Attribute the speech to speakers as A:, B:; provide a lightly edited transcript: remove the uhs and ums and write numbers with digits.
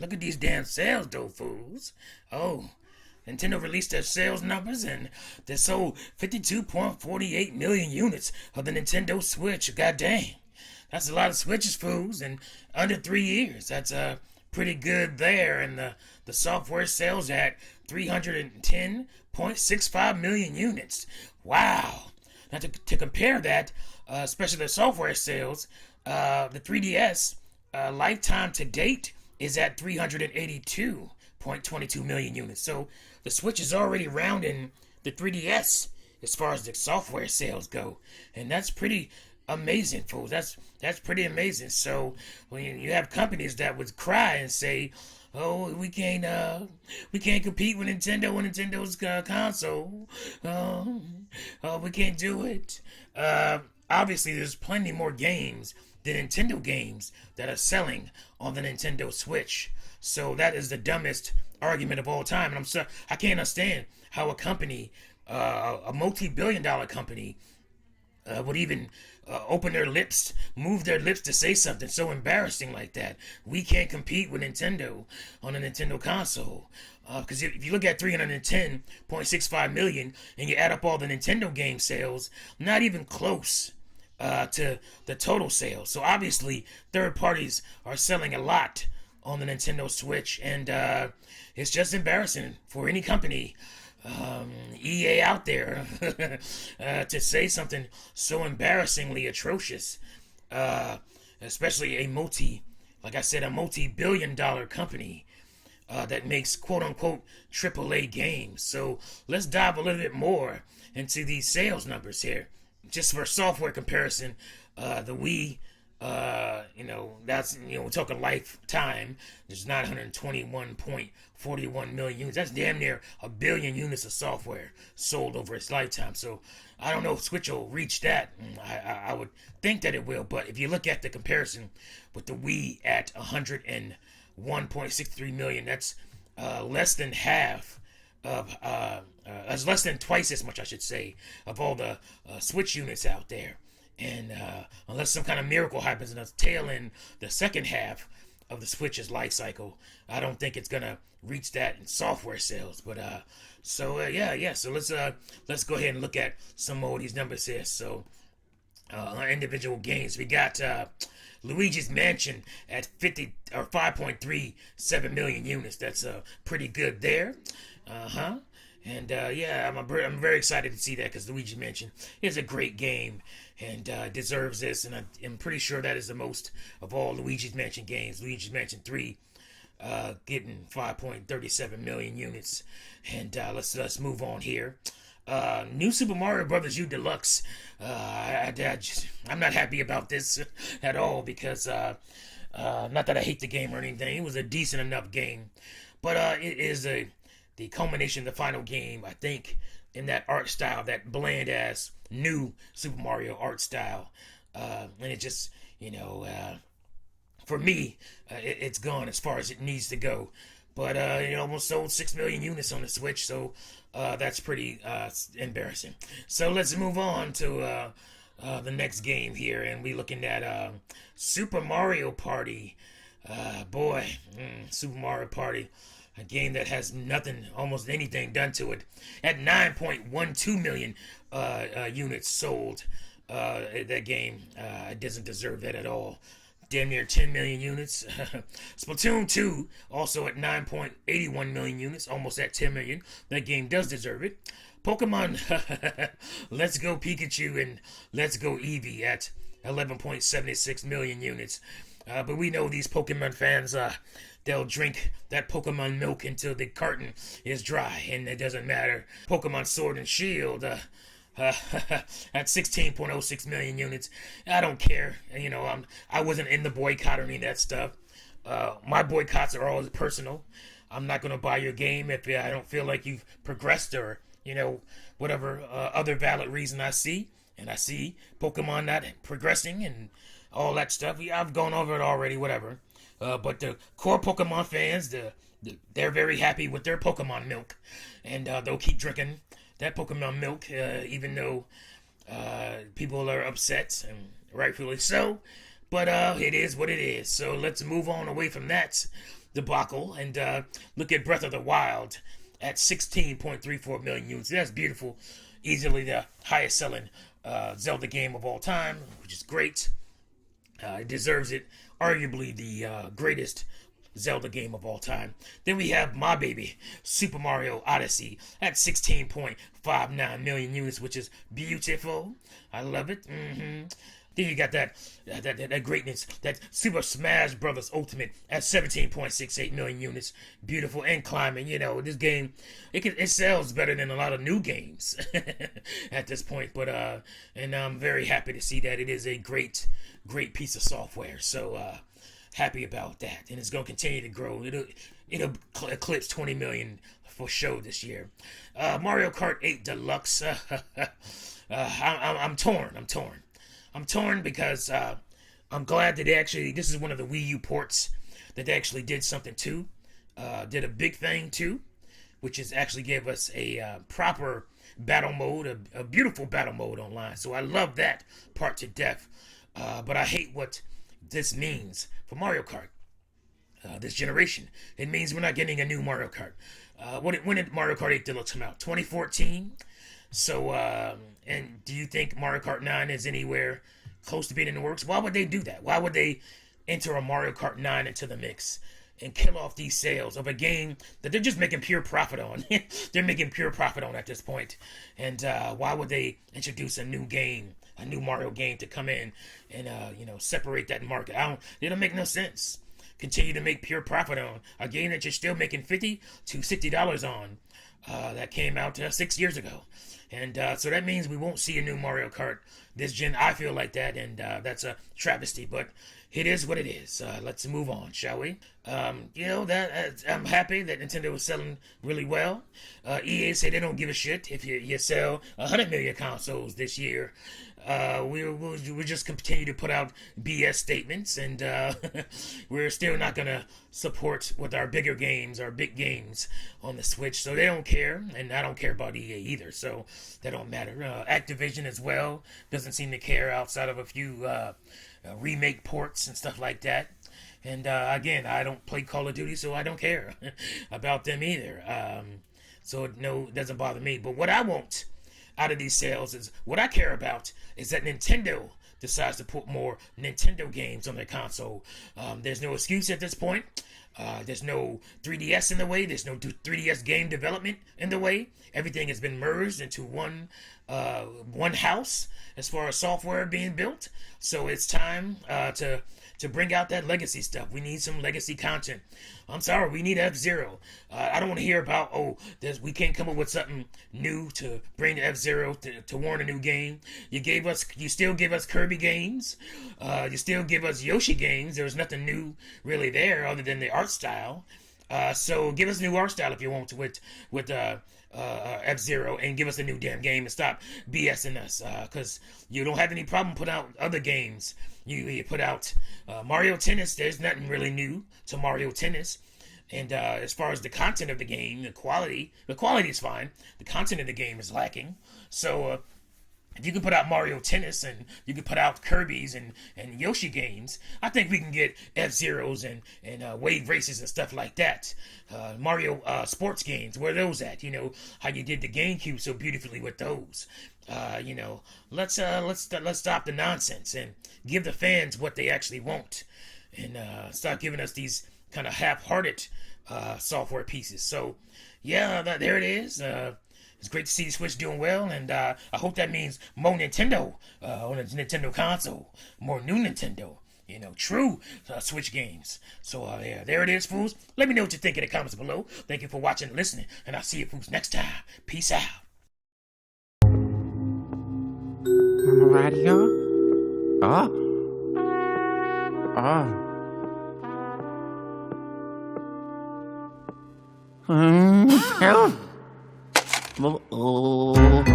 A: Look at these damn sales, though, fools. Oh, Nintendo released their sales numbers and they sold 52.48 million units of the Nintendo Switch. God dang. That's a lot of Switches, fools, in under 3 years. That's pretty good there. And the software sales at 310.65 million units. Wow. Now, to compare that, especially the software sales, the 3DS lifetime to date is at 382.22 million units. So the Switch is already rounding the 3DS as far as the software sales go, and that's pretty amazing, folks. That's pretty amazing. So when you have companies that would cry and say, "Oh, we can't compete with Nintendo and Nintendo's console. We can't do it." Obviously, there's plenty more games than Nintendo games that are selling on the Nintendo Switch. So that is the dumbest argument of all time. And I can't understand how a company, a multi-billion-dollar company, would even open their lips, move their lips to say something so embarrassing like that. We can't compete with Nintendo on a Nintendo console. Because if you look at 310.65 million and you add up all the Nintendo game sales, not even close to the total sales. So obviously, third parties are selling a lot on the Nintendo Switch, and it's just embarrassing for any company, EA out there, to say something so embarrassingly atrocious, especially like I said, a multi-billion-dollar company that makes quote-unquote AAA games. So let's dive a little bit more into these sales numbers here. Just for software comparison, the Wii, we're talking lifetime. There's 921.41 million units. That's damn near a billion units of software sold over its lifetime. So I don't know if Switch will reach that. I would think that it will. But if you look at the comparison with the Wii at 101.63 million, that's less than half of as less than twice as much, I should say, of all the Switch units out there. And unless some kind of miracle happens in the tail end, the second half of the Switch's life cycle, I don't think it's gonna reach that in software sales. But so let's go ahead and look at some more of these numbers here. So individual games, we got Luigi's Mansion at 5.37 million units. That's pretty good there. And I'm very excited to see that because Luigi's Mansion is a great game and deserves this. And I'm pretty sure that is the most of all Luigi's Mansion games. Luigi's Mansion 3 getting 5.37 million units. And let's move on here. New Super Mario Brothers U Deluxe. I'm not happy about this at all because not that I hate the game or anything. It was a decent enough game, but it is the culmination of the final game, I think, in that art style, that bland ass new Super Mario art style, and it just for me, it's gone as far as it needs to go. But it almost sold 6 million units on the Switch, so that's pretty embarrassing. So let's move on to the next game here, and we're looking at Super Mario Party. Super Mario Party, a game that has nothing, almost anything done to it, at 9.12 million units sold. That game doesn't deserve that at all. Damn near 10 million units. Splatoon 2 also at 9.81 million units, almost at 10 million. That game does deserve it. Pokemon Let's Go Pikachu and Let's Go Eevee at 11.76 million units. But we know these Pokemon fans, they'll drink that Pokemon milk until the carton is dry, and it doesn't matter. Pokemon Sword and Shield at 16.06 million units. I don't care. I wasn't in the boycott or any of that stuff. My boycotts are always personal. I'm not going to buy your game if I don't feel like you've progressed or, whatever other valid reason I see. And I see Pokemon not progressing and all that stuff. I've gone over it already, whatever. But the core Pokemon fans, they're very happy with their Pokemon milk. And they'll keep drinking that Pokemon milk, even though people are upset, and rightfully so. But it is what it is. So let's move on away from that debacle and look at Breath of the Wild at 16.34 million units. That's beautiful. Easily the highest selling Zelda game of all time, which is great. It deserves it. Arguably the greatest Zelda game of all time. Then we have my baby, Super Mario Odyssey, at 16.59 million units, which is beautiful. I love it. Then you got that greatness, that Super Smash Brothers Ultimate at 17.68 million units. Beautiful and climbing. You know, this game, it sells better than a lot of new games at this point. But and I'm very happy to see that it is a great piece of software. So happy about that, and it's going to continue to grow. It'll eclipse 20 million for show this year. Mario Kart 8 Deluxe. I'm torn. I'm torn because I'm glad that this is one of the Wii U ports that they actually did something to, did a big thing to, which is actually gave us a proper battle mode, a beautiful battle mode online. So I love that part to death, but I hate what this means for Mario Kart. This generation, it means we're not getting a new Mario Kart. When did Mario Kart 8 Deluxe come out? 2014. So, and do you think Mario Kart 9 is anywhere close to being in the works? Why would they do that? Why would they enter a Mario Kart 9 into the mix and kill off these sales of a game that they're just making pure profit on? They're making pure profit on at this point. And why would they introduce a new game, a new Mario game to come in and separate that market? It don't make no sense. Continue to make pure profit on a game that you're still making $50 to $60 on. That came out 6 years ago. And so that means we won't see a new Mario Kart this gen. I feel like that, and that's a travesty. But it is what it is. Let's move on, shall we? I'm happy that Nintendo is selling really well. EA said they don't give a shit if you sell 100 million consoles this year. We'll just continue to put out BS statements, and we're still not gonna support with our big games on the Switch. So they don't care, and I don't care about EA either. So that don't matter. Activision as well doesn't seem to care outside of a few remake ports and stuff like that. And again, I don't play Call of Duty, so I don't care about them either. So no, it doesn't bother me. But what I want out of these sales is what I care about is that Nintendo decides to put more Nintendo games on their console. There's no excuse at this point. There's no 3DS in the way. There's no 3DS game development in the way. Everything has been merged into one house as far as software being built. So it's time to bring out that legacy stuff. We need some legacy content. I'm sorry, we need F-Zero. I don't want to hear about, we can't come up with something new to bring F-Zero to warrant a new game. You still give us Kirby games. You still give us Yoshi games. There was nothing new really there other than the art style. So give us new art style if you want to with F-Zero, and give us a new damn game and stop BSing us, because you don't have any problem putting out other games. You put out Mario Tennis. There's nothing really new to Mario Tennis. And as far as the content of the game, the quality is fine. The content of the game is lacking. So if you can put out Mario Tennis and you can put out Kirby's and Yoshi games, I think we can get F-Zeros and wave races and stuff like that. Mario sports games, where are those at? You know, how you did the GameCube so beautifully with those. Let's stop the nonsense and give the fans what they actually want, and stop giving us these kind of half-hearted software pieces. So, yeah, there it is. It's great to see the Switch doing well, and I hope that means more Nintendo on a Nintendo console, more new Nintendo, true Switch games. So, yeah, there it is, fools. Let me know what you think in the comments below. Thank you for watching and listening, and I'll see you, fools, next time. Peace out.
B: Radio? Oh. Help. Oh.